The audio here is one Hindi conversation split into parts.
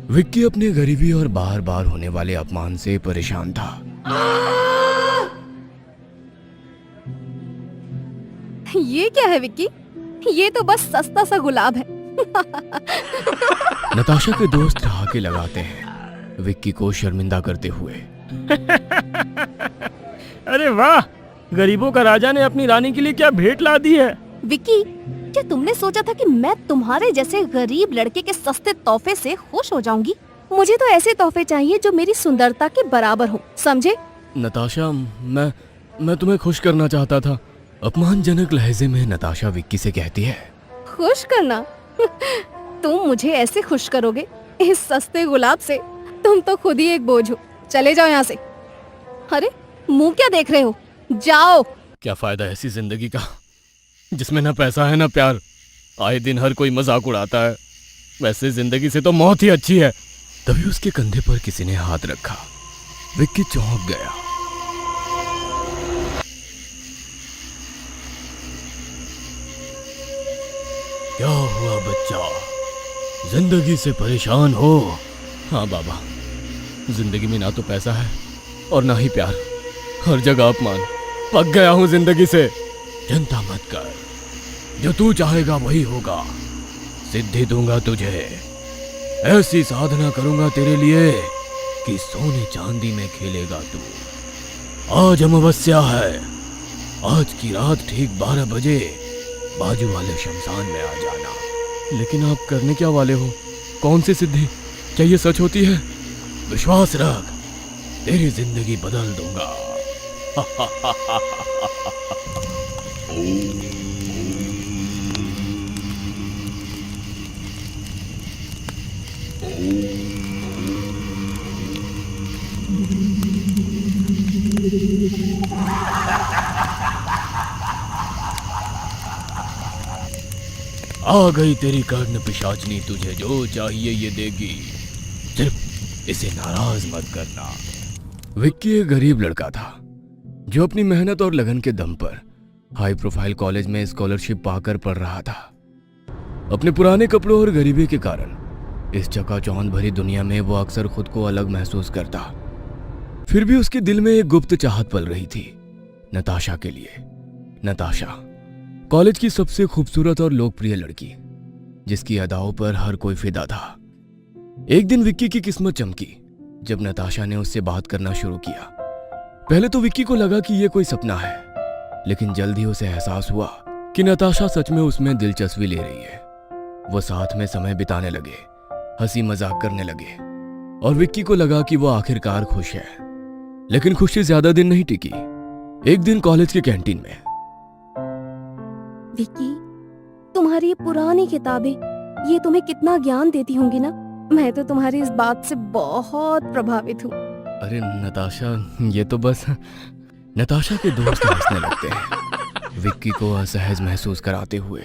विक्की अपनी गरीबी और बार बार होने वाले अपमान से परेशान था। ये क्या है विक्की? ये तो बस सस्ता सा गुलाब है। नताशा के दोस्त ठहाके लगाते हैं विक्की को शर्मिंदा करते हुए। अरे वाह, गरीबों का राजा ने अपनी रानी के लिए क्या भेंट ला दी है। विक्की, क्या तुमने सोचा था कि मैं तुम्हारे जैसे गरीब लड़के के सस्ते तोहफे से खुश हो जाऊंगी? मुझे तो ऐसे तोहफे चाहिए जो मेरी सुंदरता के बराबर हो, समझे? नताशा, मैं तुम्हें खुश करना चाहता था। अपमानजनक लहजे में नताशा विक्की से कहती है। खुश करना? तुम मुझे ऐसे खुश करोगे इस सस्ते गुलाब से? तुम तो खुद ही एक बोझ हो। चले जाओ यहाँ से। अरे मुंह क्या देख रहे हो? जाओ। क्या फायदा ऐसी जिंदगी का जिसमें ना पैसा है ना प्यार। आए दिन हर कोई मजाक उड़ाता है। वैसे जिंदगी से तो मौत ही अच्छी है। तभी उसके कंधे पर किसी ने हाथ रखा। विक्की चौंक गया। क्या हुआ बच्चा, जिंदगी से परेशान हो? हाँ बाबा, जिंदगी में ना तो पैसा है और ना ही प्यार, हर जगह अपमान। पक गया हूं जिंदगी से। चिंता मत कर, जो तू चाहेगा वही होगा। सिद्धि दूंगा तुझे, ऐसी साधना करूंगा तेरे लिए कि सोने चांदी में खेलेगा तू। आज अमावस्या है, आज की रात ठीक 12 बजे बाजू वाले शमशान में आ जाना। लेकिन आप करने क्या वाले हो? कौन सी सिद्धि? क्या ये सच होती है? विश्वास रख, तेरी जिंदगी बदल दूंगा। आ गई तेरी कर्ण पिशाचनी, तुझे जो चाहिए ये देगी, सिर्फ इसे नाराज मत करना। विक्की एक गरीब लड़का था जो अपनी मेहनत और लगन के दम पर हाई प्रोफाइल कॉलेज में स्कॉलरशिप पाकर पढ़ रहा था। अपने पुराने कपड़ों और गरीबी के कारण इस चकाचौंध भरी दुनिया में वो अक्सर खुद को अलग महसूस करता। फिर भी उसके दिल में एक गुप्त चाहत पल रही थी, नताशा के लिए। नताशा, कॉलेज की सबसे खूबसूरत और लोकप्रिय लड़की, जिसकी अदाओं पर हर कोई फिदा था। एक दिन विक्की की किस्मत चमकी जब नताशा ने उससे बात करना शुरू किया। पहले तो विक्की को लगा कि यह कोई सपना है, लेकिन जल्द ही उसे एहसास हुआ कि नताशा सच में उसमें दिलचस्पी ले रही है। वो साथ में समय बिताने लगे, हंसी मजाक करने लगे और विक्की को लगा कि वो आखिरकार खुश है। लेकिन खुशी ज्यादा दिन नहीं टिकी। एक दिन कॉलेज की कैंटीन में, विक्की, तुम्हारी ये पुरानी किताबें, ये तुम्हें कितना ज्ञान देती होंगी ना? मैं तो तुम्हारी इस बात से बहुत प्रभावित हूँ। अरे नताशा, ये तो बस। नताशा के दोस्त हंसने लगते हैं विक्की को असहज महसूस कराते हुए।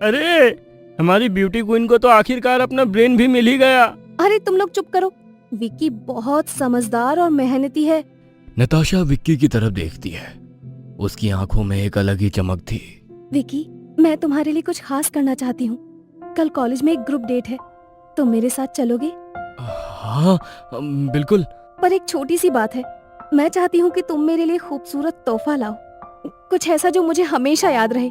अरे, हमारी ब्यूटी क्वीन को तो आखिरकार अपना ब्रेन भी मिल ही गया। अरे तुम लोग चुप करो। विक्की बहुत समझदार और मेहनती है। नताशा विक्की की तरफ देखती है। उसकी आंखों में एक अलग ही चमक थी। विक्की, मैं तुम्हारे लिए कुछ खास करना चाहती हूँ। कल कॉलेज में एक ग्रुप डेट है, तुम मेरे साथ चलोगे? हाँ बिल्कुल। पर एक छोटी सी बात है, मैं चाहती हूँ कि तुम मेरे लिए खूबसूरत तोहफा लाओ, कुछ ऐसा जो मुझे हमेशा याद रहे।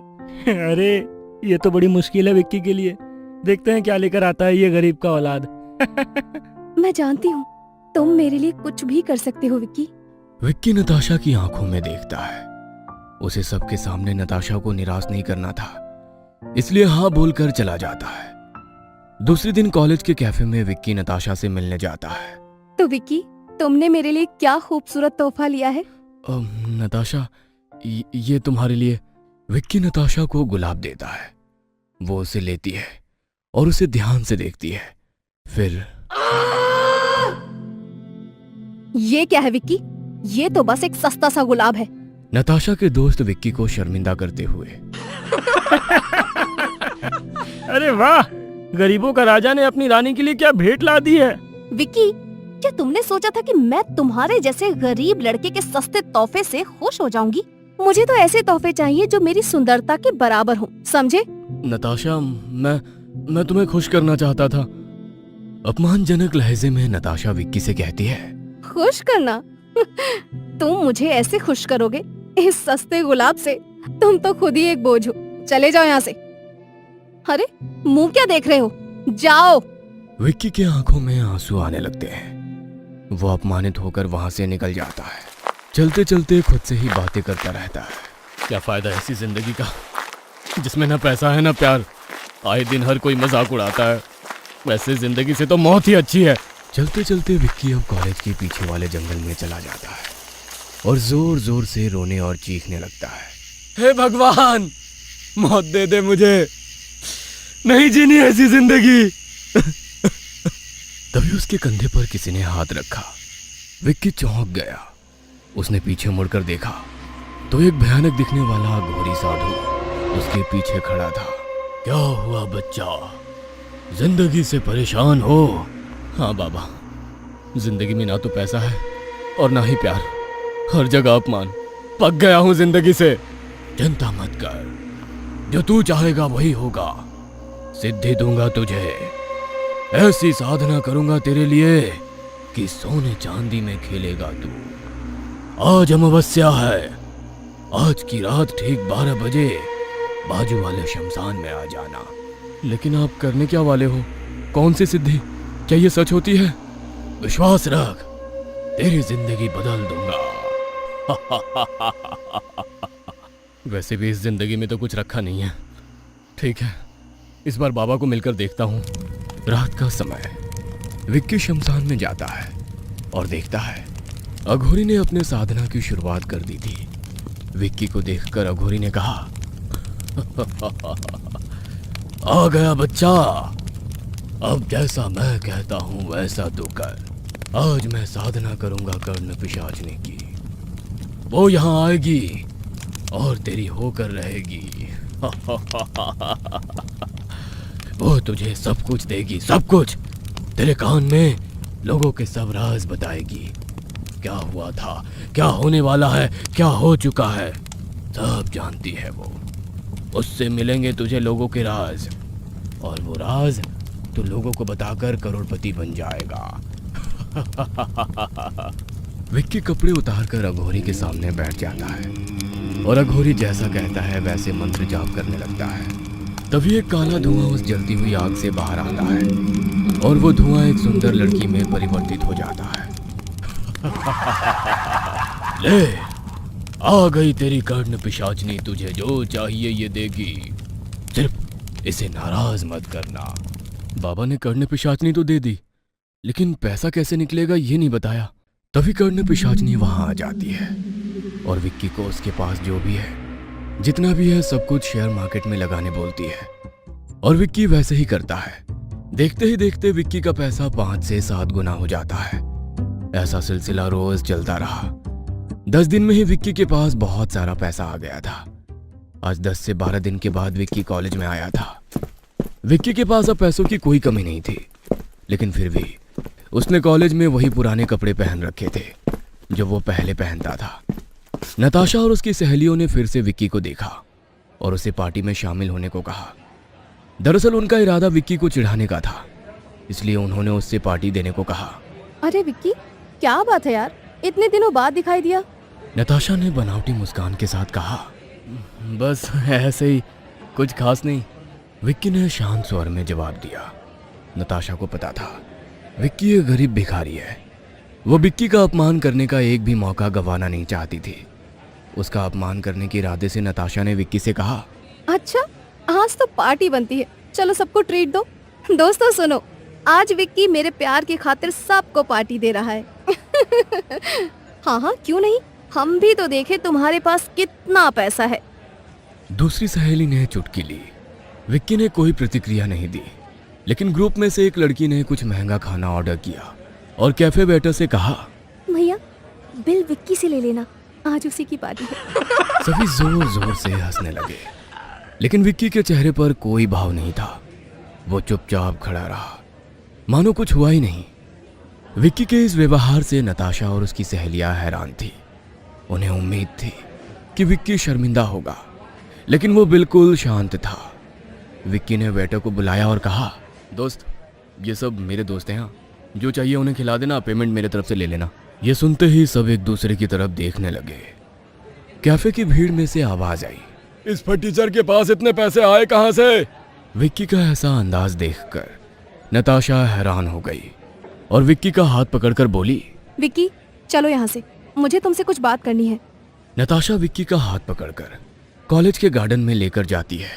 अरे, ये तो बड़ी मुश्किल है विक्की के लिए। देखते हैं क्या लेकर आता है ये गरीब का औलाद। मैं जानती हूँ तुम मेरे लिए कुछ भी कर सकते हो विक्की। विक्की नताशा की आंखों में देखता है। उसे सबके सामने नताशा को निराश नहीं करना था, इसलिए हाँ बोलकर चला जाता है। दूसरे दिन कॉलेज के कैफे में विक्की नताशा से मिलने जाता है। तो विक्की, तुमने मेरे लिए क्या खूबसूरत तोहफा लिया है? नताशा, ये तुम्हारे लिए। विक्की नताशा को गुलाब देता है। वो उसे लेती है और उसे ध्यान से देखती है। फिर ये क्या है विक्की? ये तो बस एक सस्ता सा गुलाब है। नताशा के दोस्त विक्की को शर्मिंदा करते हुए। अरे वाह, गरीबों का राजा ने अपनी रानी के लिए क्या भेंट ला दी है। विक्की, क्या तुमने सोचा था कि मैं तुम्हारे जैसे गरीब लड़के के सस्ते तोहफे से खुश हो जाऊंगी? मुझे तो ऐसे तोहफे चाहिए जो मेरी सुंदरता के बराबर हो, समझे? नताशा, मैं तुम्हें खुश करना चाहता था। अपमानजनक लहजे में नताशा विक्की से कहती है, खुश करना? तुम मुझे ऐसे खुश करोगे इस सस्ते गुलाब से? तुम तो खुद ही एक बोझ हो। चले जाओ यहाँ से। अरे मुंह क्या देख रहे हो? जाओ। विक्की के आंखों में आंसू आने लगते हैं। वो अपमानित होकर वहां से निकल जाता है। चलते चलते खुद से ही बातें करता रहता है। क्या फायदा ऐसी जिंदगी का जिसमें ना पैसा है ना प्यार। आए दिन हर कोई मजाक उड़ाता है। वैसे जिंदगी से तो मौत ही अच्छी है। चलते चलते विक्की अब कॉलेज के पीछे वाले जंगल में चला जाता है और जोर जोर से रोने और चीखने लगता है, हे भगवान, मौत दे दे मुझे, नहीं जीनी ऐसी जिंदगी। तभी उसके कंधे पर किसी ने हाथ रखा। विक्की चौंक गया। उसने पीछे मुड़कर देखा तो एक भयानक दिखने वाला घोरी साधु उसके पीछे खड़ा था। क्या हुआ बच्चा, जिंदगी से परेशान हो? हाँ बाबा, जिंदगी में ना तो पैसा है और ना ही प्यार, हर जगह अपमान। पक गया हूं जिंदगी से। चिंता मत कर, जो तू चाहेगा वही होगा। सिद्धि दूंगा तुझे, ऐसी साधना करूंगा तेरे लिए कि सोने चांदी में खेलेगा तू। आज अमावस्या है, आज की रात ठीक 12 बजे बाजू वाले शमशान में आ जाना। लेकिन आप करने क्या वाले हो? कौन सी सिद्धि? क्या ये सच होती है? विश्वास रख, तेरी जिंदगी बदल दूंगा। वैसे भी इस जिंदगी में तो कुछ रखा नहीं है। ठीक है, इस बार बाबा को मिलकर देखता हूँ। रात का समय, विक्की शमशान में जाता है और देखता है अघोरी ने अपने साधना की शुरुआत कर दी थी। विक्की को देखकर अघोरी ने कहा, आ गया बच्चा, अब जैसा मैं कहता हूं वैसा तू कर। आज मैं साधना करूंगा कर्ण पिशाचने की। वो यहां आएगी और तेरी होकर रहेगी। वो तुझे सब कुछ देगी, सब कुछ। तेरे कान में लोगों के सब राज बताएगी। क्या हुआ था, क्या होने वाला है, क्या हो चुका है, सब जानती है वो। उससे मिलेंगे तुझे लोगों के राज, और वो राज तू लोगों को बताकर करोड़पति बन जाएगा। विक्की कपड़े उतारकर अघोरी के सामने बैठ जाता है और अघोरी जैसा कहता है वैसे मंत्र जाप करने लगता है। तभी एक काला धुआं उस जलती हुई आग से बाहर आता है और वो धुआं एक सुंदर लड़की में परिवर्तित हो जाता है। ले, आ गई तेरी कर्ण पिशाचनी, तुझे जो चाहिए ये देगी, सिर्फ इसे नाराज मत करना। बाबा ने कर्ण पिशाचनी तो दे दी, लेकिन पैसा कैसे निकलेगा ये नहीं बताया। तभी कर्ण पिशाचनी वहां आ जाती है और विक्की को उसके पास जो भी है, जितना भी है, सब कुछ शेयर मार्केट में लगाने बोलती है और विक्की वैसे ही करता है। देखते ही देखते विक्की का पैसा 5 से 7 गुना हो जाता है। ऐसा सिलसिला रोज चलता रहा। 10 दिन में ही विक्की के पास बहुत सारा पैसा आ गया था। आज 10 से 12 दिन के बाद विक्की कॉलेज में आया था। विक्की के पास अब पैसों की कोई कमी नहीं थी, लेकिन फिर भी उसने कॉलेज में वही पुराने कपड़े पहन रखे थे जो वो पहले पहनता था। नताशा और उसकी सहेलियों ने फिर से विक्की को देखा और उसे पार्टी में शामिल होने को कहा। दरअसल उनका इरादा विक्की को चिढ़ाने का था, इसलिए उन्होंने उससे पार्टी देने को कहा। अरे विक्की, क्या बात है यार, इतने दिनों बाद दिखाई दिया। नताशा ने बनावटी मुस्कान के साथ कहा, बस ऐसे ही, कुछ खास नहीं। विक्की ने शांत स्वर में जवाब दिया। नताशा को पता था विक्की एक गरीब भिखारी है। वो विक्की का अपमान करने का एक भी मौका गंवाना नहीं चाहती थी। उसका अपमान करने के इरादे से नताशा ने विक्की से कहा, अच्छा, आज तो पार्टी बनती है, चलो सबको ट्रीट दो। दोस्तों सुनो, आज विक्की मेरे प्यार की खातिर सबको पार्टी दे रहा है। हाँ हाँ, क्यों नहीं, हम भी तो देखे तुम्हारे पास कितना पैसा है। दूसरी सहेली ने चुटकी ली। विक्की ने कोई प्रतिक्रिया नहीं दी, लेकिन ग्रुप में से एक लड़की ने कुछ महंगा खाना ऑर्डर किया और कैफे वेटर से कहा, भैया बिल विक्की से ले लेना, आज उसी की पार्टी है। सभी जोर जोर से हंसने लगे, लेकिन विक्की के चेहरे पर कोई भाव नहीं था। वो चुपचाप खड़ा रहा, मानो कुछ हुआ ही नहीं। विक्की के इस व्यवहार से नताशा और उसकी सहेलियां हैरान थी। उन्हें उम्मीद थी कि विक्की शर्मिंदा होगा, लेकिन वो बिल्कुल शांत था। विक्की ने वेटर को बुलाया और कहा, दोस्त ये सब मेरे दोस्त हैं, हाँ। जो चाहिए उन्हें खिला देना, पेमेंट मेरे तरफ से ले लेना। ये सुनते ही सब एक दूसरे की तरफ देखने लगे। कैफे की भीड़ में से आवाज आई, इस फटीचर के पास इतने पैसे आए कहां से? विक्की का ऐसा अंदाज देखकर नताशा हैरान हो गई और विक्की का हाथ पकड़कर बोली, विक्की चलो यहाँ से, मुझे तुमसे कुछ बात करनी है। नताशा विक्की का हाथ पकड़कर कॉलेज के गार्डन में लेकर जाती है।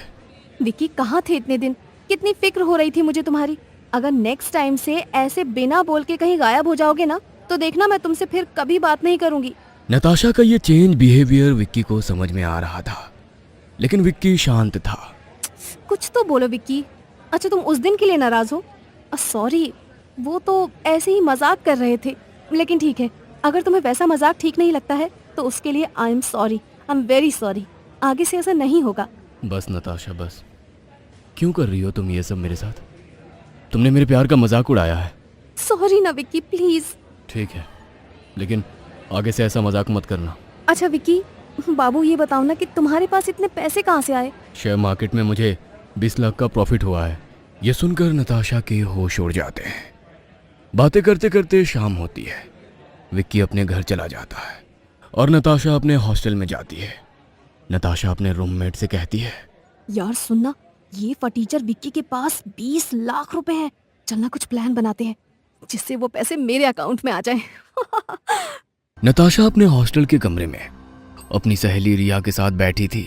विक्की कहाँ थे इतने दिन? कितनी फिक्र हो रही थी मुझे तुम्हारी। अगर नेक्स्ट टाइम से ऐसे बिना बोल के कहीं गायब हो जाओगे ना, तो देखना मैं तुमसे फिर कभी बात नहीं करूंगी। नताशा का ये चेंज बिहेवियर विक्की को समझ में आ रहा था, लेकिन विक्की शांत था। कुछ तो बोलो विक्की। अच्छा तुम उस दिन के लिए नाराज हो? सॉरी, वो तो ऐसे ही मजाक कर रहे थे। लेकिन ठीक है, अगर तुम्हें वैसा मजाक ठीक नहीं लगता है तो उसके लिए I am sorry, I am very sorry. आगे से ऐसा नहीं होगा। बस नताशा बस, क्यों कर रही हो तुम ये सब मेरे साथ? तुमने मेरे प्यार का मजाक उड़ाया है। सॉरी ना विक्की, प्लीज। ठीक है, लेकिन आगे से ऐसा मजाक मत करना। अच्छा विक्की, बाबू ये बताओ ना कि तुम्हारे पास इतने पैसे कहाँ से आए? शेयर मार्केट में मुझे 20 लाख का प्रॉफिट हुआ है। ये सुनकर नताशा के होश उड़ जाते हैं। बातें करते करते शाम होती है। विक्की अपने घर चला जाता है और नताशा अपने हॉस्टल में जाती है। नताशा अपने रूममेट से कहती है, यार सुनना, ये फटीचर विक्की के पास 20 लाख रुपए हैं। चलना कुछ प्लान बनाते हैं जिससे वो पैसे मेरे अकाउंट में आ जाएं। नताशा अपने हॉस्टल के कमरे में अपनी सहेली रिया के साथ बैठी थी।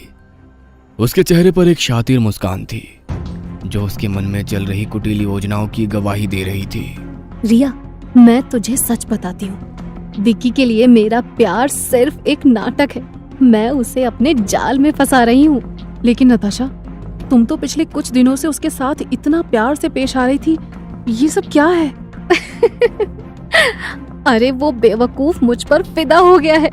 उसके चेहरे पर एक शातिर मुस्कान थी जो उसके मन में चल रही कुटिल योजनाओं की गवाही दे रही थी। रिया, मैं तुझे सच बताती हूँ, विक्की के लिए मेरा प्यार सिर्फ एक नाटक है। मैं उसे अपने जाल में फंसा रही हूँ। लेकिन नताशा, तुम तो पिछले कुछ दिनों से उसके साथ इतना प्यार से पेश आ रही थी, ये सब क्या है? अरे वो बेवकूफ मुझ पर फिदा हो गया है।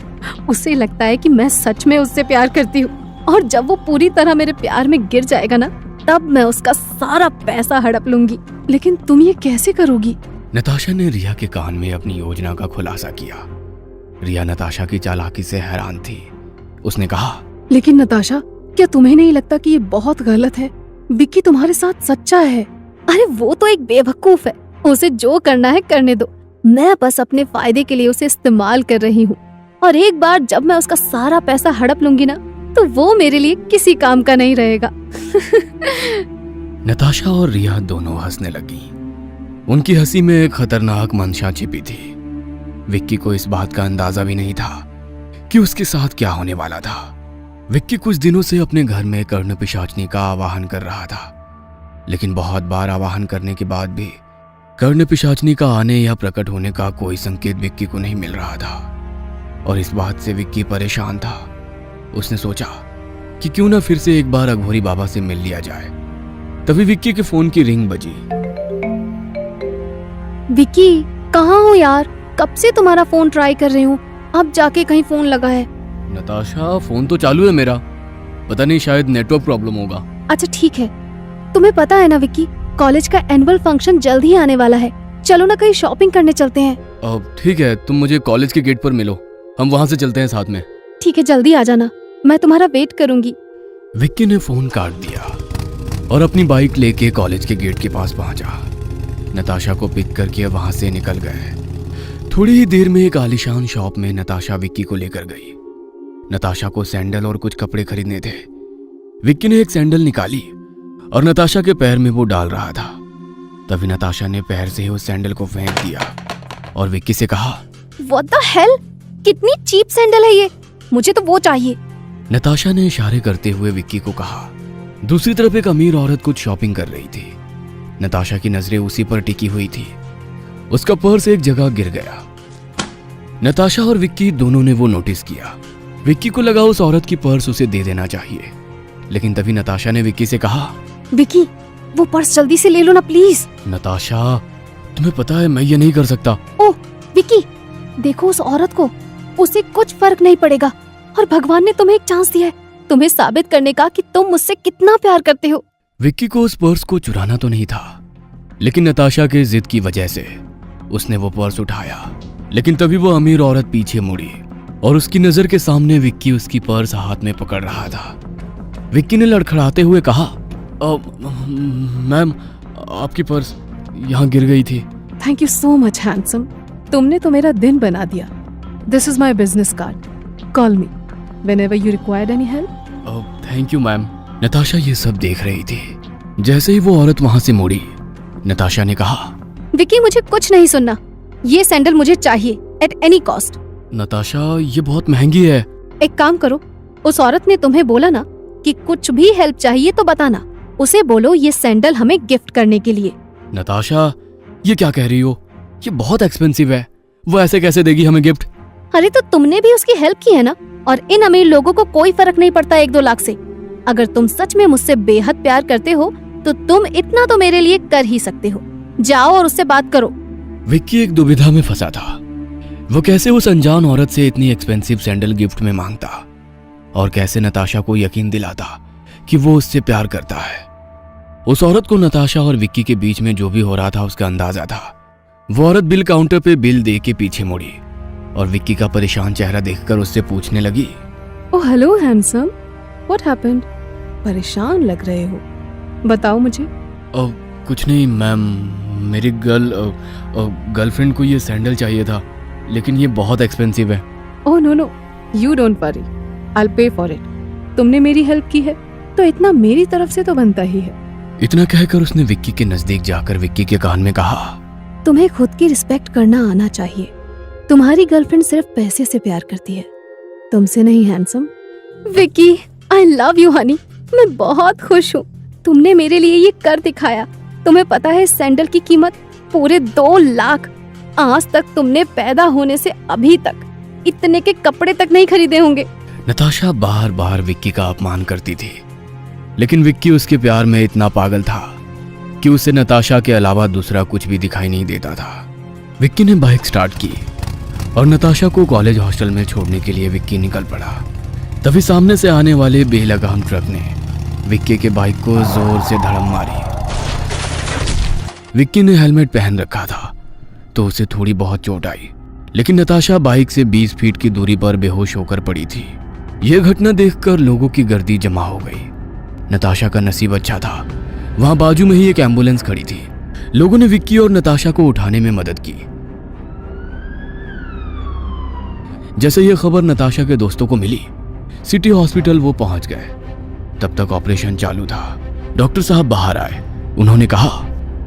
उसे लगता है कि मैं सच में उससे प्यार करती हूँ, और जब वो पूरी तरह मेरे प्यार में गिर जाएगा ना, तब मैं उसका सारा पैसा हड़प लूंगी। लेकिन तुम ये कैसे करोगी? नताशा ने रिया के कान में अपनी योजना का खुलासा किया। रिया नताशा की चालाकी से हैरान थी। उसने कहा, लेकिन नताशा, क्या तुम्हें नहीं लगता कि ये बहुत गलत है? विक्की तुम्हारे साथ सच्चा है। अरे वो तो एक बेवकूफ है, उसे जो करना है करने दो। मैं बस अपने फायदे के लिए उसे इस्तेमाल कर रही हूँ, और एक बार जब मैं उसका सारा पैसा हड़प लूंगी ना, तो वो मेरे लिए किसी काम का नहीं रहेगा। नताशा और रिया दोनों हंसने लगी। उनकी हंसी में एक खतरनाक मंशा छिपी थी। विक्की को इस बात का अंदाजा भी नहीं था कि उसके साथ क्या होने वाला था। विक्की कुछ दिनों से अपने घर में कर्ण पिशाचनी का आवाहन कर रहा था, लेकिन बहुत बार आवाहन करने के बाद भी कर्ण पिशाचनी का आने या प्रकट होने का कोई संकेत विक्की को नहीं मिल रहा था, और इस बात से विक्की परेशान था। उसने सोचा कि क्यों ना फिर से एक बार अघोरी बाबा से मिल लिया जाए। तभी विक्की के फोन की रिंग बजी। विक्की, कहाँ हो यार? कब से तुम्हारा फोन ट्राई कर रही हूँ, अब जाके कहीं फोन लगा है। नताशा, फोन तो चालू है मेरा, पता नहीं शायद नेटवर्क प्रॉब्लम होगा। अच्छा ठीक है, तुम्हें पता है ना विक्की, कॉलेज का एनुअल फंक्शन जल्द ही आने वाला है। चलो ना कहीं शॉपिंग करने चलते हैं। अब ठीक है, तुम मुझे कॉलेज के गेट पर मिलो, हम वहां से चलते हैं साथ में। ठीक है, जल्दी आ जाना, मैं तुम्हारा वेट करूंगी। विक्की ने फोन काट दिया और अपनी बाइक लेके कॉलेज के गेट के पास पहुंचा। नताशा को पिक करके वहां से निकल गए। थोड़ी ही देर में एक आलीशान शॉप में नताशा विक्की को लेकर गई। नताशा को सैंडल और कुछ कपड़े खरीदने थे। विक्की ने एक सैंडल निकाली और नताशा के पैर में वो डाल रहा था। तभी नताशा ने पैर से ही उस सैंडल को फेंक दिया और विक्की से कहा, What the hell? कितनी चीप सैंडल है ये, मुझे तो वो चाहिए। नताशा ने इशारे करते हुए विक्की को कहा। दूसरी तरफ एक अमीर औरत कुछ शॉपिंग कर रही थी। नताशा की नजरें उसी पर टिकी हुई थी। उसका पर्स एक जगह गिर गया। नताशा और विक्की दोनों ने वो नोटिस किया। विक्की को लगा उस औरत की पर्स उसे दे देना चाहिए, लेकिन तभी नताशा ने विक्की से कहा, विक्की, वो पर्स जल्दी से ले लो ना प्लीज। नताशा, तुम्हें पता है मैं ये नहीं कर सकता। ओह विक्की, देखो उस औरत को, उसे कुछ फर्क नहीं पड़ेगा, और भगवान ने तुम्हें एक चांस दिया है, तुम्हें साबित करने का कि तुम मुझसे कितना प्यार करते हो। विक्की को उस पर्स को चुराना तो नहीं था, लेकिन नताशा के जिद की वजह से उसने वो पर्स उठाया। लेकिन तभी वो अमीर औरत पीछे मुड़ी और उसकी नजर के सामने विक्की उसकी पर्स हाथ में पकड़ रहा था। विक्की ने लड़खड़ाते हुए कहा, मैम, आपकी पर्स। यहाँ गिर गई थी। Thank you so much handsome, तुमने तो मेरा दिन बना दिया। This is my business card, call me whenever you required any help. Thank you ma'am. Natasha ये सब देख रही थी। जैसे ही वो औरत वहां से मुड़ी, नताशा ने कहा, विकी मुझे कुछ नहीं सुनना, ये सैंडल मुझे चाहिए एट एनी कॉस्ट। नताशा ये बहुत महंगी है। एक काम करो, उस औरत ने तुम्हें बोला ना कि कुछ भी हेल्प चाहिए तो बताना, उसे बोलो ये सैंडल हमें गिफ्ट करने के लिए। नताशा ये क्या कह रही हो, ये बहुत एक्सपेंसिव है, वो ऐसे कैसे देगी हमें गिफ्ट? अरे तो तुमने भी उसकी हेल्प की है ना, और इन अमीर लोगों को कोई फर्क नहीं पड़ता 1-2 लाख से। अगर तुम सच में मुझसे बेहद प्यार करते हो तो तुम इतना तो मेरे लिए कर ही सकते हो। जाओ और उससे बात करो। विक्की एक दुविधा में फंसा था। वो कैसे उस अनजान औरत से इतनी एक्सपेंसिव सैंडल गिफ्ट में मांगता, और कैसे नताशा को यकीन दिलाता कि वो उससे प्यार करता है। उस औरत को नताशा और विक्की के बीच में जो भी हो रहा था उसका अंदाजा था। वो औरत बिल काउंटर पे बिल दे के पीछे मुड़ी और विक्की का परेशान चेहरा देखकर उससे पूछने लगी, oh hello handsome, what happened? परेशान लग रहे हो, बताओ मुझे। कुछ नहीं मैम, मेरी गर्लफ्रेंड को ये सैंडल चाहिए था, लेकिन ये बहुत एक्सपेंसिव है। Oh no, you don't worry, I will pay for it. तुमने मेरी हेल्प की है तो इतना मेरी तरफ से तो बनता ही है। इतना कहकर उसने विक्की के नजदीक जाकर विक्की के कान में कहा, तुम्हें खुद की रिस्पेक्ट करना आना चाहिए। तुम्हारी गर्लफ्रेंड सिर्फ पैसे से प्यार करती है, तुमसे नहीं handsome. Vicky I love you Honey, मैं बहुत खुश हूँ, तुमने मेरे लिए ये कर दिखाया। तुम्हें पता है इस सैंडल की कीमत पूरे 2 लाख। आज तक तुमने पैदा होने से अभी तक इतने के कपड़े तक नहीं खरीदे होंगे। नताशा बार बार विक्की का अपमान करती थी, लेकिन विक्की उसके प्यार में इतना पागल था कि उसे नताशा के अलावा दूसरा कुछ भी दिखाई नहीं देता था। विक्की ने बाइक स्टार्ट की और नताशा को कॉलेज हॉस्टल में छोड़ने के लिए विक्की निकल पड़ा। तभी सामने से आने वाले बेलगाम ट्रक ने विक्की के बाइक को जोर से धड़म मारी। विक्की ने हेलमेट पहन रखा था तो उसे थोड़ी बहुत चोट आई, लेकिन नताशा बाइक से 20 फीट की दूरी पर बेहोश होकर पड़ी थी। यह घटना देखकर लोगों की गर्दी जमा हो गई। नताशा का नसीब अच्छा था, वहां बाजू में ही एक एम्बुलेंस खड़ी थी। लोगों ने विक्की और नताशा को उठाने में मदद की। जैसे यह खबर नताशा के दोस्तों को मिली, सिटी हॉस्पिटल वो पहुंच गए। तब तक ऑपरेशन चालू था। डॉक्टर साहब बाहर आए। उन्होंने कहा,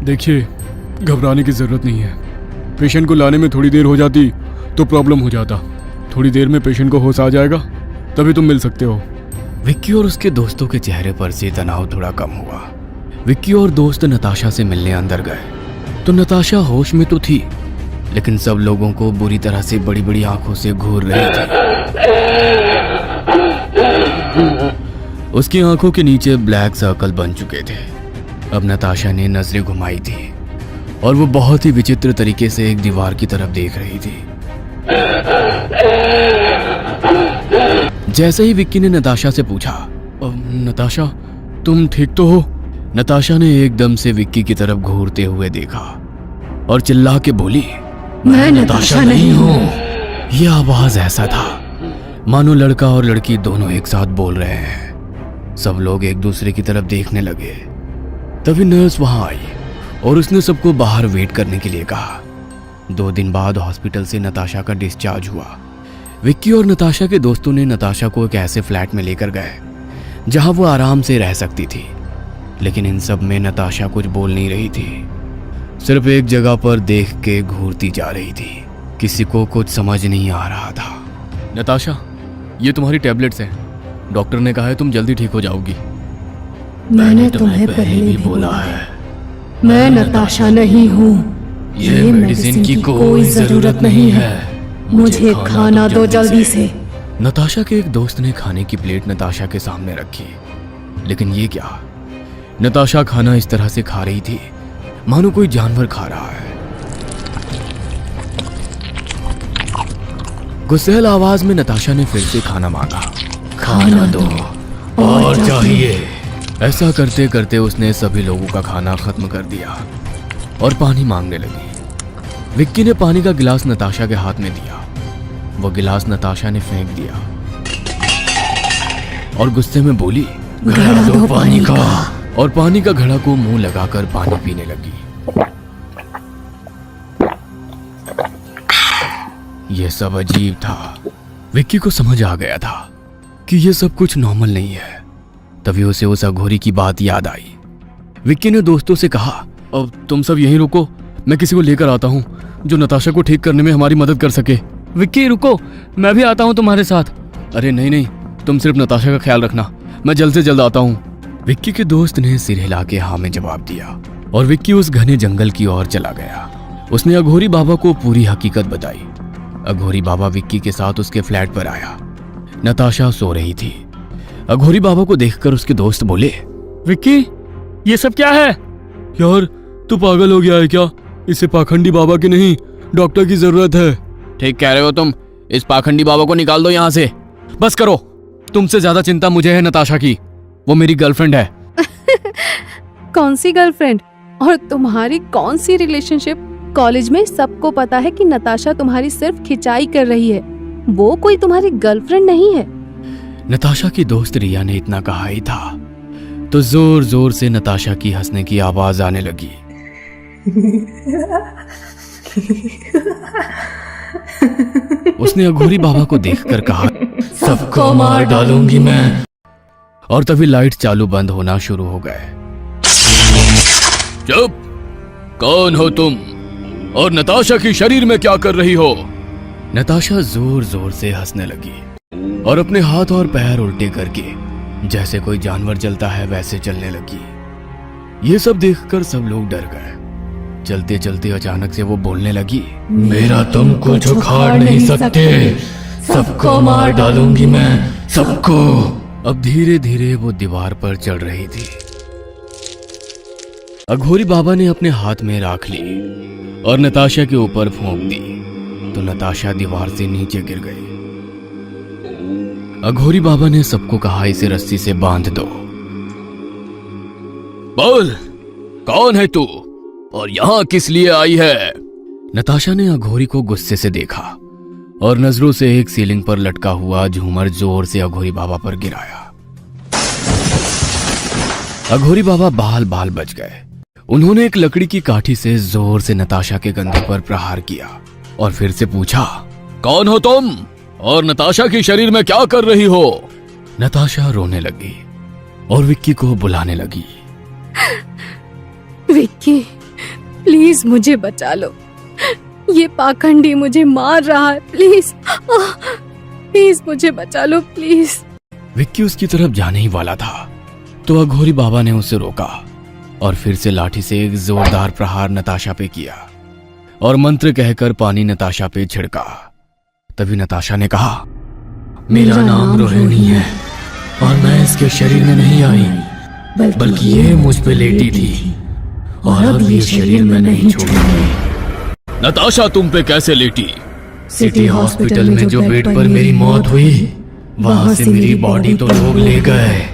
देखिए घबराने की जरूरत नहीं है, पेशेंट को लाने में थोड़ी देर हो जाती तो प्रॉब्लम हो जाता। थोड़ी देर में पेशेंट को होश आ जाएगा, तभी तुम मिल सकते हो। विक्की और उसके दोस्तों के चेहरे पर से तनाव थोड़ा कम हुआ। विक्की और दोस्त नताशा से मिलने अंदर गए तो नताशा होश में तो थी, लेकिन सब लोगों को बुरी तरह से बड़ी बड़ी आंखों से घूर रही थी। उसकी आंखों के नीचे ब्लैक सर्कल बन चुके थे। अब नताशा ने नजरें घुमाई थी और वो बहुत ही विचित्र तरीके से एक दीवार की तरफ देख रही थी। जैसे ही विक्की ने नताशा से पूछा, नताशा तुम ठीक तो हो? नताशा ने एकदम से विक्की की तरफ घूरते हुए देखा और चिल्ला के बोली, मैं नताशा नहीं हूँ। यह आवाज ऐसा था मानो लड़का और लड़की दोनों एक साथ बोल रहे हैं। सब लोग एक दूसरे की तरफ देखने लगे। तभी नर्स वहां आई और उसने सबको बाहर वेट करने के लिए कहा। 2 दिन बाद हॉस्पिटल से नताशा का डिस्चार्ज हुआ। विक्की और नताशा के दोस्तों ने नताशा को एक ऐसे फ्लैट में लेकर गए जहां वो आराम से रह सकती थी, लेकिन इन सब में नताशा कुछ बोल नहीं रही थी, सिर्फ एक जगह पर देख के घूरती जा रही थी। किसी को कुछ समझ नहीं आ रहा था। नताशा ये तुम्हारी टैबलेट्स हैं, डॉक्टर ने कहा है तुम जल्दी ठीक हो जाओगी। मैंने तुम्हें पहले भी बोला है, मैं नताशा नहीं हूँ। ये मेडिसिन की कोई जरूरत नहीं है, मुझे खाना दो जल्दी से। नताशा के एक दोस्त ने खाने की प्लेट नताशा के सामने रखी, लेकिन ये क्या, नताशा खाना इस तरह से खा रही थी मानो कोई जानवर खा रहा है। गुस्सैल आवाज में नताशा ने फिर से खाना मांगा। खाना दो और चाहिए। ऐसा करते करते उसने सभी लोगों का खाना खत्म कर दिया और पानी मांगने लगी। विक्की ने पानी का गिलास नताशा के हाथ में दिया। वो गिलास नताशा ने फेंक दिया और गुस्से में बोली, घड़ा दो पानी का, और पानी का घड़ा को मुंह लगाकर पानी पीने लगी। यह सब अजीब था। विक्की को समझ आ गया था कि यह सब कुछ नॉर्मल नहीं है। तभी उसे उस अघोरी की बात याद आई। विक्की ने दोस्तों से कहा, अब तुम सब यहीं रुको, मैं किसी को लेकर आता हूँ जो नताशा को ठीक करने में हमारी मदद कर सके। विक्की रुको, मैं भी आता हूँ तुम्हारे साथ। अरे नहीं नहीं, तुम सिर्फ नताशा का ख्याल रखना, मैं जल्द से जल्द आता हूँ। विक्की के दोस्त ने सिर हिला के हाँ में जवाब दिया और विक्की उस घने जंगल की ओर चला गया। उसने अघोरी बाबा को पूरी हकीकत बताई। अघोरी बाबा विक्की के साथ उसके फ्लैट पर आया। नताशा सो रही थी। अघोरी बाबा को देखकर उसके दोस्त बोले, विक्की ये सब क्या है? यार तू पागल हो गया है क्या? इसे पाखंडी बाबा की नहीं, डॉक्टर की जरूरत है। ठीक कह रहे हो तुम, इस पाखंडी बाबा को निकाल दो यहाँ से। बस करो, तुमसे ज्यादा चिंता मुझे है नताशा की, वो मेरी गर्लफ्रेंड है। कौन सी गर्लफ्रेंड और तुम्हारी कौन सी रिलेशनशिप? कॉलेज में सबको पता है कि नताशा तुम्हारी सिर्फ खिंचाई कर रही है, वो कोई तुम्हारी गर्लफ्रेंड नहीं है। नताशा की दोस्त रिया ने इतना कहा ही था तो जोर जोर से नताशा की हंसने की आवाज आने लगी। उसने अघोरी बाबा को देखकर कहा, सबको मार डालूंगी मैं। और तभी लाइट चालू बंद होना शुरू हो गए। चुप, कौन हो तुम और नताशा की शरीर में क्या कर रही हो? नताशा जोर जोर से हंसने लगी और अपने हाथ और पैर उल्टे करके जैसे कोई जानवर चलता है वैसे चलने लगी। ये सब देखकर सब लोग डर गए। चलते चलते अचानक से वो बोलने लगी, मेरा तुम कुछ उखाड़ नहीं सकते, सबको मार डालूंगी मैं, सबको। अब धीरे धीरे वो दीवार पर चढ़ रही थी। अघोरी बाबा ने अपने हाथ में राख ली और नताशा के ऊपर फूंक दी तो नताशा दीवार से नीचे गिर गई। अघोरी बाबा ने सबको कहा, इसे रस्सी से बांध दो। बोल, कौन है तू और यहां किस लिए आई है? नताशा ने अघोरी को गुस्से से देखा और नजरों से एक सीलिंग पर लटका हुआ झूमर जोर से अघोरी बाबा पर गिराया। अघोरी बाबा बाल बाल बच गए। उन्होंने एक लकड़ी की काठी से जोर से नताशा के कंधे पर प्रहार किया और फिर से पूछा, कौन हो तुम और नताशा की शरीर में क्या कर रही हो? नताशा रोने लगी और विक्की को बुलाने लगी। विक्की प्लीज मुझे बचा लो, ये पाखंडी मुझे मार रहा है, प्लीज प्लीज मुझे बचा लो प्लीज। विक्की उसकी तरफ जाने ही वाला था तो अघोरी बाबा ने उसे रोका और फिर से लाठी से एक जोरदार प्रहार नताशा पे किया और मंत्र कहकर पानी नताशा पे छिड़का। तभी नताशा ने कहा, मेरा नाम रोहिणी है और मैं इसके शरीर में नहीं आई, बल्कि ये मुझ पे लेटी थी और अब ये शरीर में नहीं छोड़ूंगी। नताशा तुम पे कैसे लेटी? सिटी हॉस्पिटल में जो बेड पर मेरी मौत हुई वहां से मेरी बॉडी तो लोग ले गए,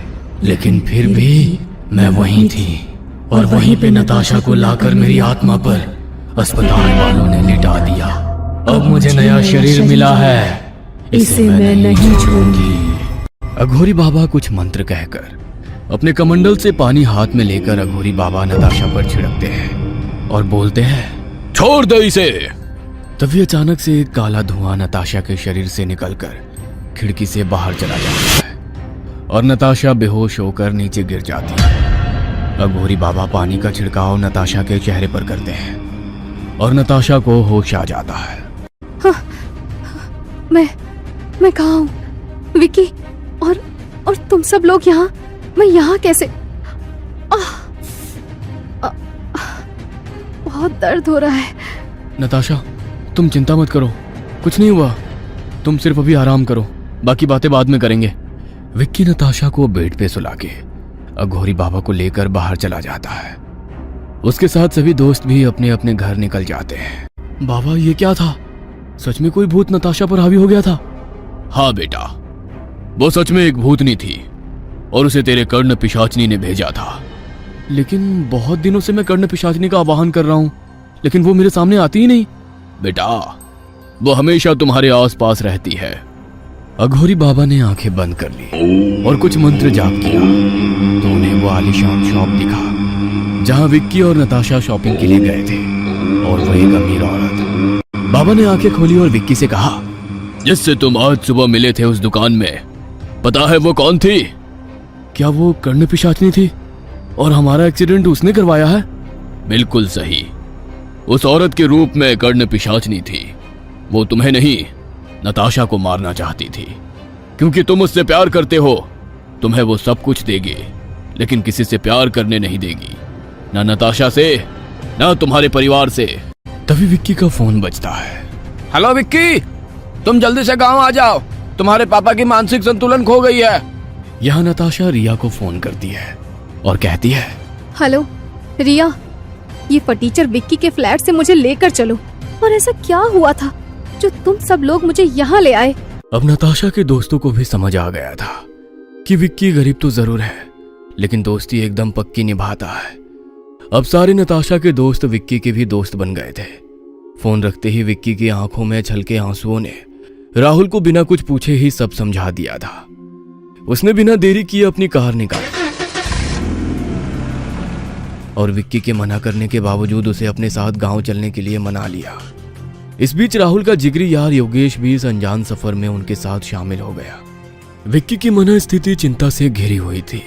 लेकिन फिर भी मैं वहीं थी और वहीं पे नताशा को लाकर मेरी आत्मा पर अस्पताल वालों ने लिटा दिया। अब मुझे नया शरीर मिला है, इसे मैं नहीं छोड़ूंगी। अघोरी बाबा कुछ मंत्र कहकर अपने कमंडल से पानी हाथ में लेकर अघोरी बाबा नताशा पर छिड़कते हैं और बोलते हैं, छोड़ दे इसे। तभी अचानक से एक काला धुआं नताशा के शरीर से निकलकर खिड़की से बाहर चला जाता है और नताशा बेहोश होकर नीचे गिर जाती है। अघोरी बाबा पानी का छिड़काव नताशा के चेहरे पर करते हैं और नताशा को होश आ जाता है। हाँ, मैं कहाँ हूँ विक्की और तुम सब लोग यहाँ? मैं यहाँ कैसे? बहुत दर्द हो रहा है। नताशा तुम चिंता मत करो, कुछ नहीं हुआ, तुम सिर्फ अभी आराम करो, बाकी बातें बाद में करेंगे। विक्की नताशा को बेड पे सुला के अघोरी बाबा को लेकर बाहर चला जाता है। उसके साथ सभी दोस्त भी अपने अपने घर निकल जाते हैं। बाबा ये क्या था? सच में कोई भूत नताशा पर हावी हो गया था? हाँ बेटा, वो सच में एक भूतनी थी और उसे तेरे कर्ण पिशाचनी ने भेजा था। लेकिन बहुत दिनों से मैं कर्ण पिशाचनी का आवाहन कर रहा हूँ, लेकिन वो मेरे सामने आती ही नहीं। बेटा वो हमेशा तुम्हारे आसपास रहती है। अघोरी बाबा ने आंखें बंद कर ली और कुछ मंत्र जाप किया तो उन्हें वो आलीशान शॉप दिखा जहां विक्की और नताशा शॉपिंग के लिए गए थे और वो एक अमीर औरत बाबा ने आंखें खोली और विक्की से कहा, जिससे तुम आज सुबह मिले थे उस दुकान में, पता है वो कौन थी? क्या वो कर्ण पिशाचनी थी और हमारा एक्सीडेंट उसने करवाया है? बिल्कुल सही, उस औरत के रूप में कर्ण पिशाचनी थी। वो तुम्हें नहीं, नताशा को मारना चाहती थी, क्योंकि तुम उससे प्यार करते हो। तुम्हें वो सब कुछ देगी, लेकिन किसी से प्यार करने नहीं देगी, ना नताशा से, ना तुम्हारे परिवार से। तभी विक्की का फोन बजता है। हेलो विक्की, तुम जल्दी से गांव आ जाओ, तुम्हारे पापा की मानसिक संतुलन खो गई है। यहाँ नताशा रिया को फोन करती है और कहती है, हेलो रिया, ये फटीचर विक्की के फ्लैट से मुझे लेकर चलो। और ऐसा क्या हुआ था जो तुम सब लोग मुझे यहाँ ले आए? अब नताशा के दोस्तों को भी समझ आ गया था कि विक्की गरीब तो जरूर है, लेकिन दोस्ती एकदम पक्की निभाता है। अब सारे नताशा के दोस्त विक्की के भी दोस्त बन गए थे। फोन रखते ही विक्की की आंखों में छलके आंसुओं ने राहुल को बिना कुछ पूछे ही सब समझा दिया था। उसने बिना देरी किए अपनी कार निकाली और विक्की के मना करने के बावजूद उसे अपने साथ गांव चलने के लिए मना लिया। इस बीच राहुल का जिगरी यार योगेश भी इस अनजान सफर में उनके साथ शामिल हो गया। विक्की की मनस्थिति चिंता से घिरी हुई थी।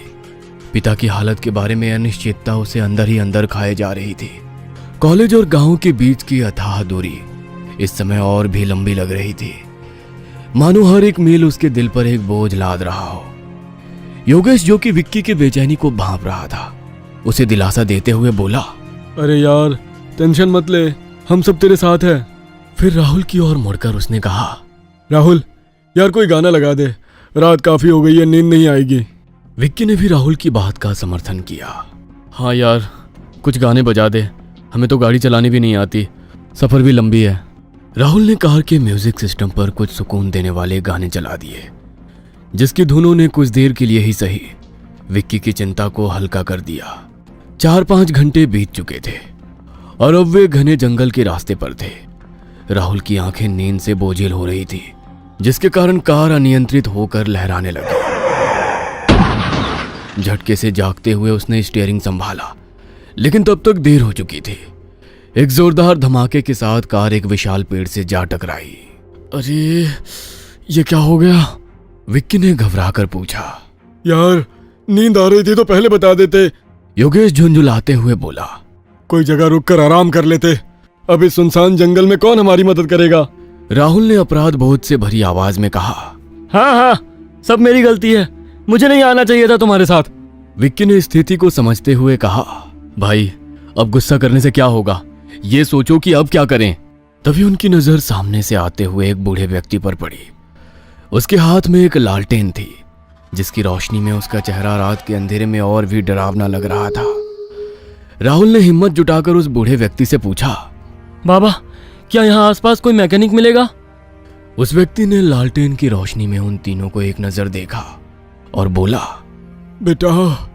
पिता की हालत के बारे में अनिश्चितता उसे अंदर ही अंदर खाए जा रही थी। कॉलेज और गांव के बीच की अथाह दूरी इस समय और भी लंबी लग रही थी, मानो हर एक मील उसके दिल पर एक बोझ लाद रहा हो। योगेश, जो कि विक्की की बेचैनी को भांप रहा था, उसे दिलासा देते हुए बोला, अरे यार टेंशन मत ले, हम सब तेरे साथ हैं। फिर राहुल की ओर मुड़कर उसने कहा, राहुल यार कोई गाना लगा दे, रात काफी हो गई है, नींद नहीं आएगी। विक्की ने भी राहुल की बात का समर्थन किया। हाँ यार, कुछ गाने बजा दे, हमें तो गाड़ी चलानी भी नहीं आती, सफर भी लंबी है। राहुल ने कार के म्यूजिक सिस्टम पर कुछ सुकून देने वाले गाने चला दिए, जिसकी धुनों ने कुछ देर के लिए ही सही विक्की की चिंता को हल्का कर दिया। 4-5 घंटे बीत चुके थे और अब वे घने जंगल के रास्ते पर थे। राहुल की आंखें नींद से बोझिल हो रही थी, जिसके कारण कार अनियंत्रित होकर लहराने लगी। झटके से जागते हुए उसने स्टीयरिंग संभाला, लेकिन तब तक देर हो चुकी थी। एक जोरदार धमाके के साथ कार एक विशाल पेड़ से जा टकराई। अरे ये क्या हो गया? विक्की ने घबराकर पूछा। यार नींद आ रही थी तो पहले बता देते। योगेश झुंझुलाते हुए बोला, कोई जगह रुककर आराम कर लेते, अब इस सुनसान जंगल में कौन हमारी मदद करेगा? राहुल ने अपराध बोध से भरी आवाज में कहा। हाँ, सब मेरी गलती है, मुझे नहीं आना चाहिए था तुम्हारे साथ। विक्की ने स्थिति को समझते हुए कहा, भाई अब गुस्सा करने से क्या होगा, ये सोचो कि अब क्या करें। तभी उनकी नजर सामने से आते हुए एक बूढ़े व्यक्ति पर पड़ी। उसके हाथ में एक लालटेन थी, जिसकी रोशनी में उसका चेहरा रात के अंधेरे में और भी डरावना लग रहा था। राहुल ने हिम्मत जुटाकर उस बूढ़े व्यक्ति से पूछा, बाबा क्या यहाँ आसपास कोई मैकेनिक मिलेगा? उस व्यक्ति ने लालटेन की रोशनी में उन तीनों को एक नजर देखा और बोला, बेटा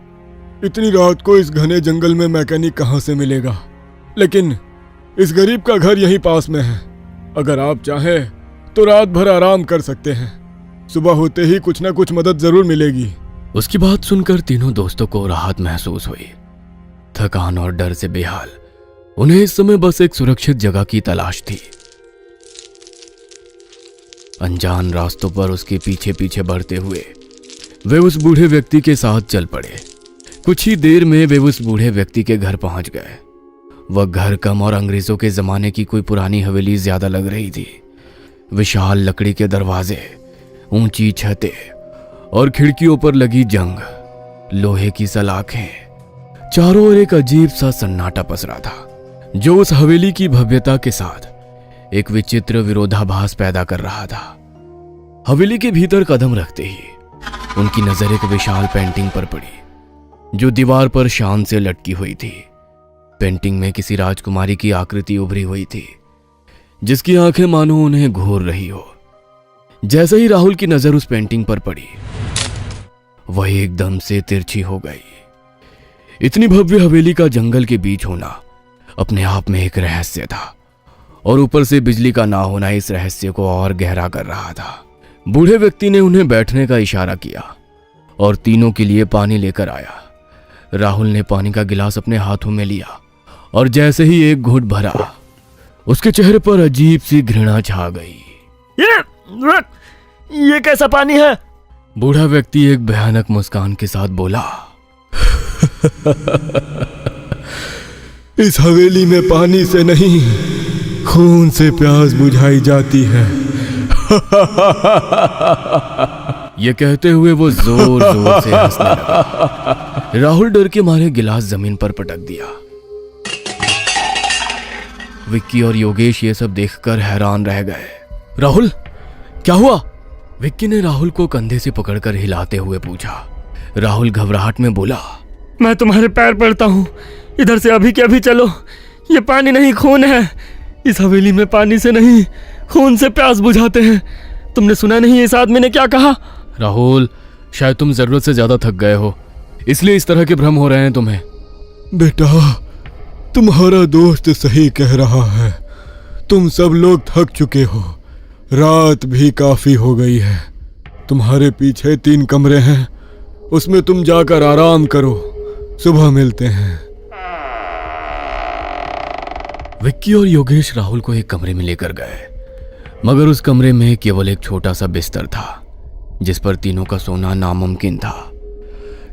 इतनी रात को इस घने जंगल में मैकेनिक कहाँ से मिलेगा? लेकिन इस गरीब का घर यहीं पास में है, अगर आप चाहें तो रात भर आराम कर सकते हैं, सुबह होते ही कुछ ना कुछ मदद जरूर मिलेगी। उसकी बात सुनकर तीनों दोस्तों को राहत महसूस हुई। थकान और डर से बेहाल उन्हें इस समय बस एक सुरक्षित जगह की तलाश थी। अनजान रास्तों पर उसके पीछे पीछे बढ़ते हुए वे उस बूढ़े व्यक्ति के साथ चल पड़े। कुछ ही देर में वे उस बूढ़े व्यक्ति के घर पहुंच गए। वह घर कम और अंग्रेजों के जमाने की कोई पुरानी हवेली ज्यादा लग रही थी। विशाल लकड़ी के दरवाजे, ऊंची छतें और खिड़कियों पर लगी जंग, लोहे की सलाखें, चारों ओर एक अजीब सा सन्नाटा पसरा था, जो उस हवेली की भव्यता के साथ एक विचित्र विरोधाभास पैदा कर रहा था। हवेली के भीतर कदम रखते ही उनकी नजर एक विशाल पेंटिंग पर पड़ी, जो दीवार पर शान से लटकी हुई थी। पेंटिंग में किसी राजकुमारी की आकृति उभरी हुई थी, जिसकी आंखें मानो उन्हें घूर रही हो। जैसे ही राहुल की नजर उस पेंटिंग पर पड़ी, वह एकदम से तिरछी हो गई। इतनी भव्य हवेली का जंगल के बीच होना अपने आप में एक रहस्य था, और ऊपर से बिजली का ना होना इस रहस्य को और गहरा कर रहा था। बूढ़े व्यक्ति ने उन्हें बैठने का इशारा किया और तीनों के लिए पानी लेकर आया। राहुल ने पानी का गिलास अपने हाथों में लिया और जैसे ही एक घूंट भरा, उसके चेहरे पर अजीब सी घृणा छा गई। ये कैसा पानी है? बूढ़ा व्यक्ति एक भयानक मुस्कान के साथ बोला, इस हवेली में पानी से नहीं, खून से प्यास बुझाई जाती है। ये कहते हुए वो जोर जोर से हंसने लगा। राहुल डर के मारे गिलास जमीन पर पटक दिया। विक्की और योगेश ये सब देखकर हैरान रह गए। राहुल, क्या हुआ? विक्की ने राहुल को कंधे से पकड़कर हिलाते हुए पूछा। राहुल घबराहट में बोला, मैं तुम्हारे पैर पड़ता हूँ, इधर से अभी के अभी चलो। ये पानी नहीं, खून है। इस हवेली में पानी से नहीं, खून से प्यास बुझाते हैं। तुमने सुना नहीं इस आदमी ने क्या कहा? राहुल, शायद तुम जरूरत से ज्यादा थक गए हो, इसलिए इस तरह के भ्रम हो रहे हैं तुम्हें। बेटा, तुम्हारा दोस्त सही कह रहा है। तुम सब लोग थक चुके हो, रात भी काफी हो गई है। तुम्हारे पीछे 3 कमरे हैं, उसमें तुम जाकर आराम करो, सुबह मिलते हैं। विक्की और योगेश राहुल को एक कमरे में लेकर गए, मगर उस कमरे में केवल एक छोटा सा बिस्तर था जिस पर तीनों का सोना नामुमकिन था।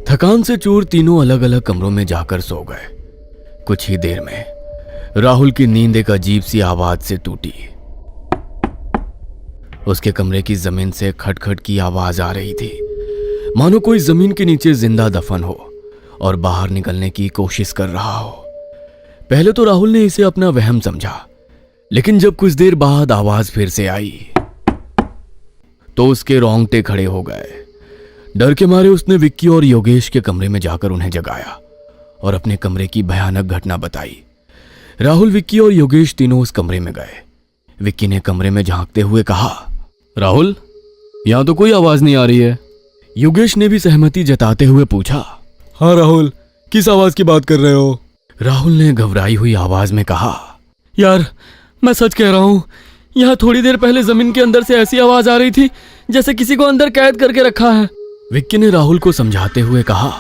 थकान से चूर तीनों अलग अलग कमरों में जाकर सो गए। कुछ ही देर में राहुल की नींद एक अजीब सी आवाज से टूटी। उसके कमरे की जमीन से खटखट की आवाज आ रही थी, मानो कोई जमीन के नीचे जिंदा दफन हो और बाहर निकलने की कोशिश कर रहा हो। पहले तो राहुल ने इसे अपना वहम समझा, लेकिन जब कुछ देर बाद आवाज फिर से आई तो उसके रोंगटे खड़े हो गए। डर के मारे उसने विक्की और योगेश के कमरे में जाकर उन्हें जगाया और अपने कमरे की भयानक घटना बताई। राहुल, विक्की और योगेश तीनों उस कमरे में गए। विक्की ने कमरे में झांकते हुए कहा, राहुल, यहां तो कोई आवाज नहीं आ रही है। योगेश ने भी सहमति जताते हुए पूछा, हाँ राहुल, किस आवाज की बात कर रहे हो? राहुल ने घबराई हुई आवाज में कहा, यार, मैं सच कह रहा हूँ। यहाँ थोड़ी देर पहले जमीन के अंदर से ऐसी आवाज आ रही थी जैसे किसी को अंदर कैद करके रखा है। विक्की ने राहुल को समझाते हुए कहा,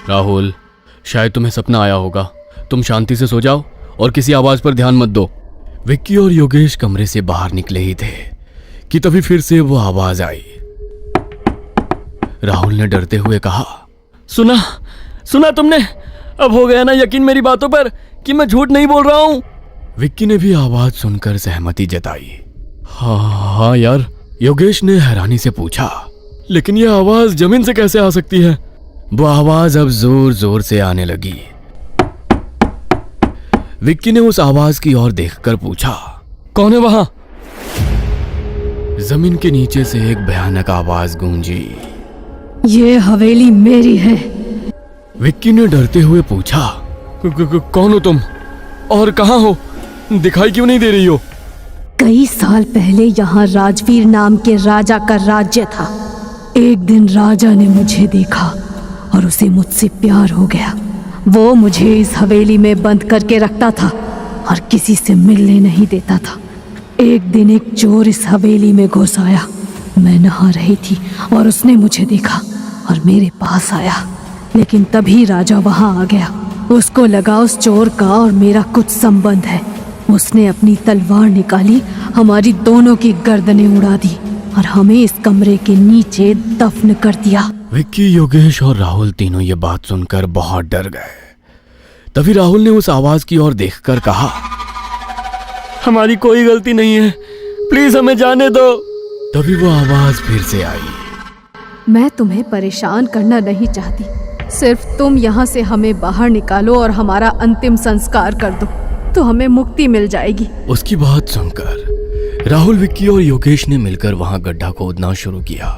राहुल, शायद तुम्हें सपना आया होगा, तुम शांति से सो जाओ और किसी आवाज पर ध्यान मत दो। विक्की और योगेश कमरे से बाहर निकले ही थे कि तभी फिर से वो आवाज आई। राहुल ने डरते हुए कहा, सुना तुमने? अब हो गया ना यकीन मेरी बातों पर कि मैं झूठ नहीं बोल रहा हूँ? विक्की ने भी आवाज सुनकर सहमति जताई। हाँ यार, योगेश ने हैरानी से पूछा, लेकिन यह आवाज जमीन से कैसे आ सकती है? वो आवाज अब जोर जोर से आने लगी। विक्की ने उस आवाज की ओर देखकर पूछा, कौन है वहां? जमीन के नीचे से एक भयानक आवाज गूंजी। ये हवेली मेरी है। विक्की ने डरते हुए पूछा, कौन हो तुम और कहां हो? दिखाई क्यों नहीं दे रही हो? कई साल पहले यहाँ राजवीर नाम के राजा का राज्य था। एक दिन राजा ने मुझे देखा और उसे मुझसे प्यार हो गया। वो मुझे इस हवेली में बंद करके रखता था और किसी से मिलने नहीं देता था। एक दिन एक चोर इस हवेली में घुस आया। मैं नहा रही थी और उसने मुझे देखा और मेरे पास आया, लेकिन तभी राजा वहां आ गया। उसको लगा उस चोर का और मेरा कुछ संबंध है। उसने अपनी तलवार निकाली, हमारी दोनों की गर्दनें उड़ा दी और हमें इस कमरे के नीचे दफन कर दिया। विक्की, योगेश और राहुल तीनों ये बात सुनकर बहुत डर गए। तभी राहुल ने उस आवाज की ओर देखकर कहा, हमारी कोई गलती नहीं है, प्लीज हमें जाने दो। तभी वो आवाज फिर से आई। मैं तुम्हें परेशान करना नहीं चाहती, सिर्फ तुम यहाँ से हमें बाहर निकालो और हमारा अंतिम संस्कार कर दो तो हमें मुक्ति मिल जाएगी। उसकी बात सुनकर राहुल, विक्की और योगेश ने मिलकर वहां गड्ढा खोदना शुरू किया।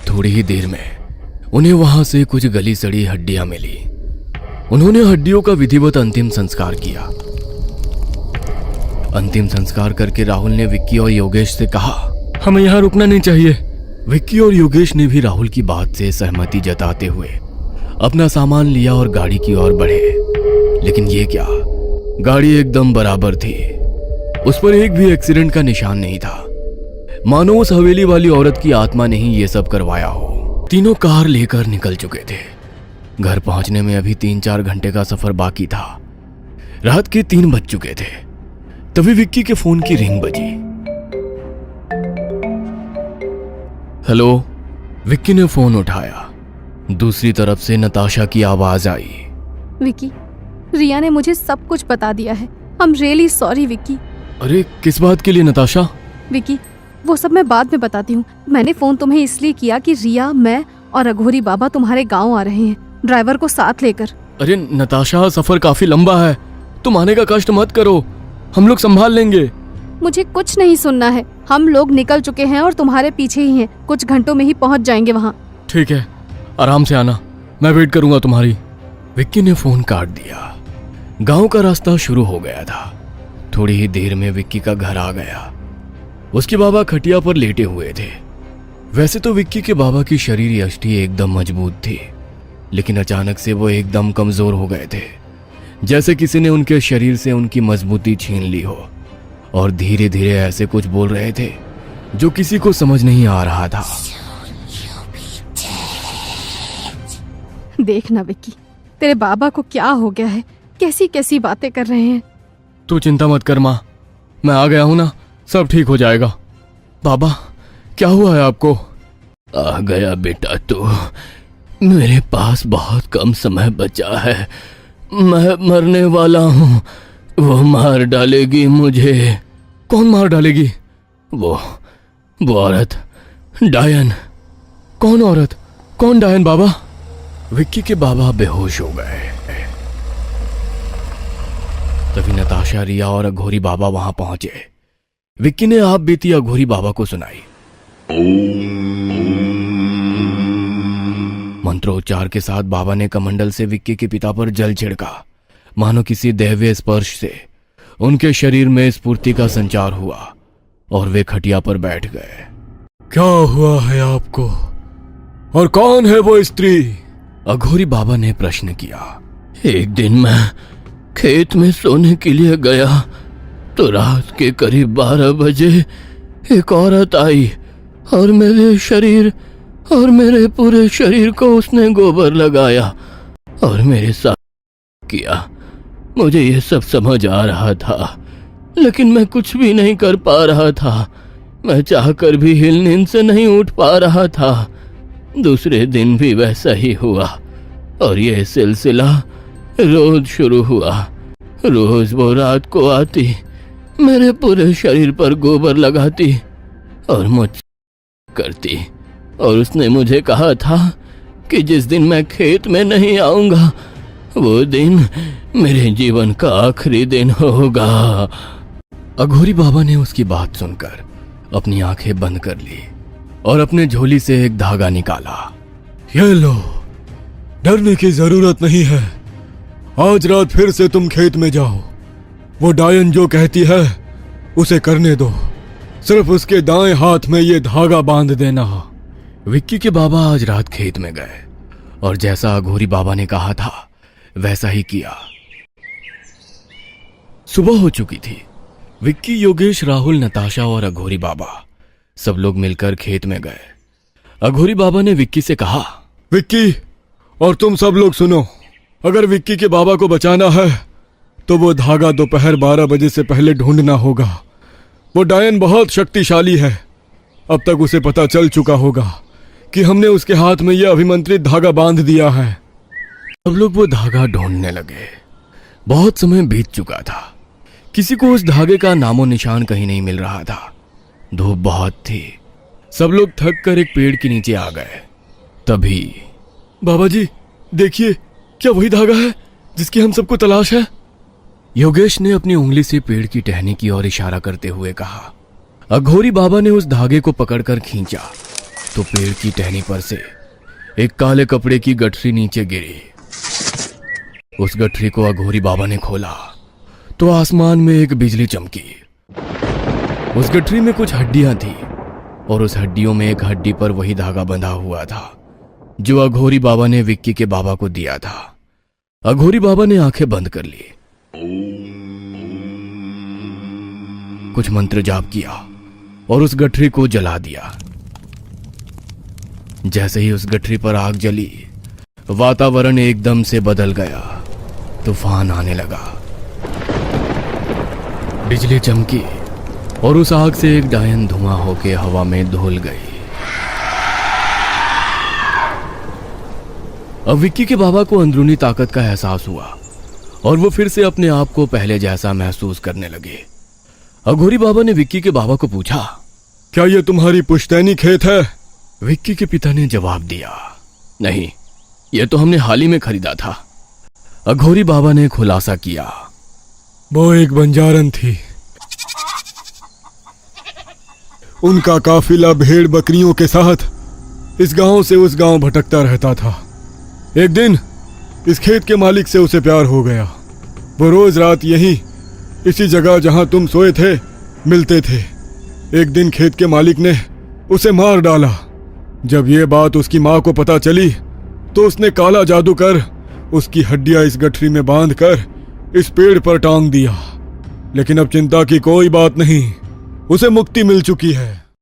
थोड़ी ही देर में उन्हें वहां से कुछ गली सड़ी हड्डियां मिली। उन्होंने हड्डियों का विधिवत अंतिम संस्कार किया। अंतिम संस्कार करके राहुल ने विक्की और योगेश से कहा, हमें यहाँ रुकना नहीं चाहिए। विक्की और योगेश ने भी राहुल की बात से सहमति जताते हुए अपना सामान लिया और गाड़ी की ओर बढ़े। लेकिन ये क्या, गाड़ी एकदम बराबर थी, उस पर एक भी एक्सीडेंट का निशान नहीं था, मानो उस हवेली वाली औरत की आत्मा ने ही ये सब करवाया हो। तीनों कार लेकर निकल चुके थे। घर पहुंचने में अभी 3-4 घंटे का सफर बाकी था। रात के 3 बज चुके थे। तभी विक्की के फोन की रिंग बजी। हेलो। विक्की ने फोन उठाया। दूसरी तरफ से नताशा की आवाज आई। विकी, रिया ने मुझे सब कुछ बता दिया है। I am really sorry Vicky. अरे किस बात के लिए नताशा? विकी, वो सब मैं बाद में बताती हूँ। मैंने फोन तुम्हें इसलिए किया कि रिया, मैं और अघोरी बाबा तुम्हारे गांव आ रहे हैं, ड्राइवर को साथ लेकर। अरे नताशा, सफर काफी लंबा है, तुम आने का कष्ट मत करो, हम लोग संभाल लेंगे। मुझे कुछ नहीं सुनना है। हम लोग निकल चुके हैं और तुम्हारे पीछे ही हैं। कुछ घंटों में ही पहुंच जाएंगे वहाँ। ठीक है, आराम से आना, मैं वेट करूंगा तुम्हारी। विक्की ने फोन काट दिया। गांव का रास्ता शुरू हो गया था। थोड़ी ही देर में विक्की का घर आ गया। उसके बाबा खटिया पर लेटे हुए थे। वैसे तो विक्की के बाबा की शरीर यष्टि एकदम मजबूत थी, लेकिन अचानक से वो एकदम कमजोर हो गए थे, जैसे किसी ने उनके शरीर से उनकी मजबूती छीन ली हो। और धीरे धीरे ऐसे कुछ बोल रहे थे जो किसी को समझ नहीं आ रहा था। देखना विक्की, तेरे बाबा को क्या हो गया है, कैसी कैसी बातें कर रहे हैं। तू चिंता मत कर माँ, मैं आ गया हूं ना, सब ठीक हो जाएगा। बाबा, क्या हुआ है आपको? आ गया बेटा तू, मेरे पास बहुत कम समय बचा है, मैं मरने वाला हूँ, वो मार डालेगी मुझे। कौन मार डालेगी? वो औरत, डायन। कौन औरत? कौन डायन बाबा? विक्की के बाबा बेहोश हो गए। तभी नताशा, रिया और अघोरी बाबा वहां पहुंचे। विक्की ने आप बीती अघोरी बाबा को सुनाई। मंत्रोच्चार के साथ बाबा ने कमंडल से विक्की के पिता पर जल छिड़का। मानो किसी दैवीय स्पर्श से उनके शरीर में स्फूर्ति का संचार हुआ और वे खटिया पर बैठ गए। क्या हुआ है आपको, और कौन है वो स्त्री? अघोरी बाबा ने प्रश्न किया। एक दिन मैं खेत में सोने के लिए गया तो रात के करीब 12 बजे एक औरत आई और मेरे शरीर और मेरे पूरे शरीर को उसने गोबर लगाया और मेरे साथ किया। मुझे ये सब समझ आ रहा था, लेकिन मैं कुछ भी नहीं कर पा रहा था। मैं चाहकर भी हिल नींद से नहीं उठ पा रहा था। दूसरे दिन भी वैसा ही हुआ और ये सिलसिला रोज शुरू हुआ। रोज वो रात को आती, मेरे पूरे शरीर पर गोबर लगाती और मुझ करती, और उसने मुझे कहा था कि जिस दिन मैं खेत में नहीं आऊंगा वो दिन मेरे जीवन का आखिरी दिन होगा। अघोरी बाबा ने उसकी बात सुनकर अपनी आंखें बंद कर ली और अपने झोली से एक धागा निकाला। ये लो, डरने की जरूरत नहीं है। आज रात फिर से तुम खेत में जाओ, वो डायन जो कहती है उसे करने दो। सिर्फ उसके दाएं हाथ में ये धागा बांध देना। विक्की के बाबा आज रात खेत में गए और जैसा अघोरी बाबा ने कहा था वैसा ही किया। सुबह हो चुकी थी। विक्की, योगेश, राहुल, नताशा और अघोरी बाबा सब लोग मिलकर खेत में गए। अघोरी बाबा ने विक्की से कहा, विक्की और तुम सब लोग सुनो, अगर विक्की के बाबा को बचाना है तो वो धागा दोपहर 12 बजे से पहले ढूंढना होगा। वो डायन बहुत शक्तिशाली है। अब तक उसे पता चल चुका होगा कि हमने उसके हाथ में यह अभिमंत्रित धागा बांध दिया है। सब लोग वो धागा ढूंढने लगे। बहुत समय बीत चुका था। किसी को उस धागे का नामो निशान कहीं नहीं मिल रहा था। धूप बहुत थी। सब लोग थक कर एक पेड़ के नीचे आ गए। तभी, बाबा जी देखिए, क्या वही धागा है जिसकी हम सबको तलाश है? योगेश ने अपनी उंगली से पेड़ की टहनी की ओर इशारा करते हुए कहा। अघोरी बाबा ने उस धागे को पकड़कर खींचा तो पेड़ की टहनी पर से एक काले कपड़े की गठरी नीचे गिरी। उस गठरी को अघोरी बाबा ने खोला तो आसमान में एक बिजली चमकी। उस गठरी में कुछ हड्डियां थी और उस हड्डियों में एक हड्डी पर वही धागा बंधा हुआ था जो अघोरी बाबा ने विक्की के बाबा को दिया था। अघोरी बाबा ने आंखें बंद कर ली, कुछ मंत्र जाप किया और उस गठरी को जला दिया। जैसे ही उस गठरी पर आग जली, वातावरण एकदम से बदल गया। तूफान आने लगा। बिजली चमकी और उस आग से एक डायन धुआं होके हवा में धुल गई। अब विक्की के बाबा को अंदरूनी ताकत का एहसास हुआ और वो फिर से अपने आप को पहले जैसा महसूस करने लगे। अघोरी बाबा ने विक्की के बाबा को पूछा, क्या ये तुम्हारी पुश्तैनी खेत है? विक्की के पिता ने जवाब दिया, नहीं, यह तो हमने हाल ही में खरीदा था। अघोरी बाबा ने खुलासा किया, वो एक बंजारन थी। उनका काफिला भेड़ बकरियों के साथ इस गांव से उस गांव भटकता रहता था। एक दिन इस खेत के मालिक से उसे प्यार हो गया। वो रोज रात यहीं इसी जगह जहां तुम सोए थे मिलते थे। एक दिन खेत के मालिक ने उसे मार डाला। जब ये बात उसकी माँ को पता चली तो उसने काला जादू कर उसकी हड्डियां इस गठरी में बांध कर इस पेड़ पर टांग दिया। लेकिन अब चिंता की कोई बात नहीं, उसे मुक्ति मिल चुकी है।